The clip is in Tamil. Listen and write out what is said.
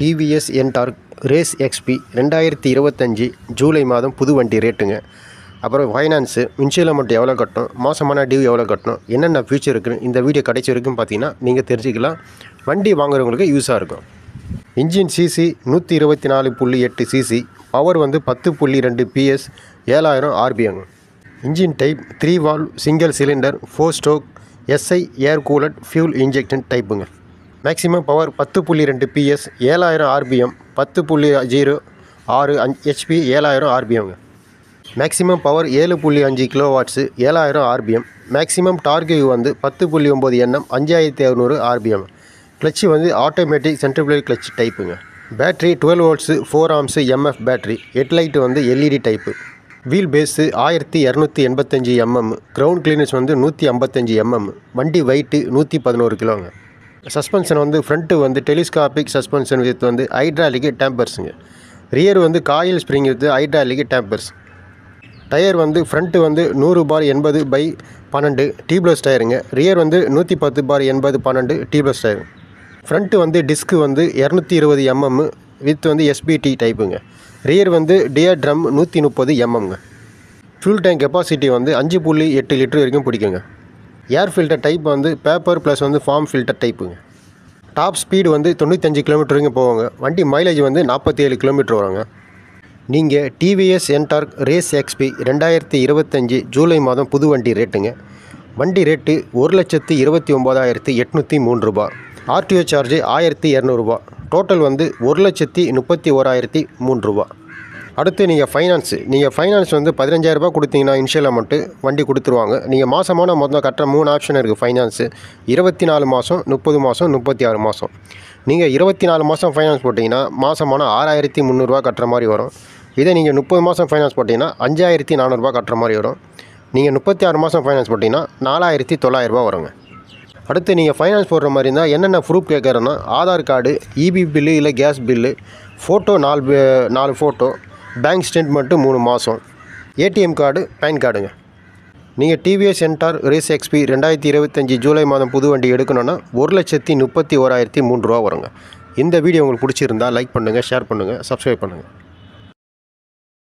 TVS Ntorq race XP 2025 July மாதம் புது வண்டி ரேட்டுங்க. அப்புறம் ஃபைனான்ஸு, இன்ஷியல் அமௌண்ட் எவ்வளோ கட்டணும், மாதமான டியூ எவ்வளோ கட்டணும், என்னென்ன ஃபியூச்சர் இருக்குன்னு இந்த வீடியோ கடைசி வரைக்கும் பார்த்தீங்கன்னா நீங்கள் தெரிஞ்சுக்கலாம். வண்டி வாங்குறவங்களுக்கு யூஸாக இருக்கும். Engine CC 124.8 CC, power 10.2 PS, 7000 RPM. Engine type 3 valve single cylinder 4 stroke SI air cooled fuel injection டைப்புங்க. Maximum power 10.2 PS, 7000 RPM, 10.06 HP, 7000 RPM. Maximum power 7.5 kW, 7000 RPM. Maximum torque 10.9 Nm, 5600 RPM. Clutch automatic centrifugal clutch டைப்புங்க. Battery 12 volts 4 amps MF battery. Headlight LED type. Wheel base 1285 mm. Ground clearance 155 mm. வண்டி வெயிட்டு 111 கிலோங்க. Suspension front telescopic suspension with hydraulic டேம்பர்ஸுங்க. Rear coil spring with hydraulic dampers. Tyre front 100/80/12 tubeless டயருங்க. Rear 110/80/12 tubeless tyre. Front disc 220 mm with SBT டைப்புங்க. ரியர் டியர் ட்ரம் 130 mmங்க. ஃபியூல் டேங்க் கெப்பாசிட்டி 5.8 லிட்டர் வரைக்கும் பிடிக்குங்க. Air filter type paper plus foam filter டைப்புங்க. டாப் ஸ்பீடு 95 km வரைக்கும் போவாங்க. வண்டி மைலேஜ் 47 km வருங்க. நீங்கள் TVS Ntorq race XP 2025 July மாதம் புது வண்டி ரேட்டுங்க. வண்டி ரேட்டு 1,29,803 ரூபா. RTO சார்ஜ் 1200 ரூபா. டோட்டல் 1,31,003 ரூபா. அடுத்து நீங்கள் ஃபைனான்ஸ் 15,000 ரூபா கொடுத்தீங்கன்னா இன்ஷியல் அமௌண்ட்டு வண்டி கொடுத்துருவாங்க. நீங்கள் மாதமான மொத்தம் கட்டுற 3 ஆப்ஷன் இருக்குது. ஃபைனான்ஸு 24 மாதம், 30 மாதம், 36 மாதம். நீங்கள் 24 மாதம் ஃபைனான்ஸ் போட்டிங்கன்னா மாதமான 6,300 ரூபா கட்டுற மாதிரி வரும். இதே நீங்கள் 30 மாதம் ஃபைனான்ஸ் போட்டிங்கன்னா 5,400 ரூபா கட்டுற மாதிரி வரும். நீங்கள் 36 மாதம் ஃபைனான்ஸ் போட்டிங்கன்னா 4,900 ரூபா வருங்க. அடுத்து நீங்கள் ஃபைனான்ஸ் போடுற மாதிரி இருந்தால் என்னென்ன ப்ரூஃப் கேட்குறேன்னா ஆதார் கார்டு, EB பில்லு இல்லை gas bill, photo 4 photo, bank statement 3 மாதம், ATM கார்டு, பேன் கார்டுங்க. நீங்கள் TVS Ntorq race XP 2025 July மாதம் புது வண்டி எடுக்கணுன்னா 1,31,003 ரூபா வருங்க. இந்த வீடியோ உங்களுக்கு பிடிச்சிருந்தால் லைக் பண்ணுங்கள், ஷேர் பண்ணுங்கள், சப்ஸ்கிரைப் பண்ணுங்கள்.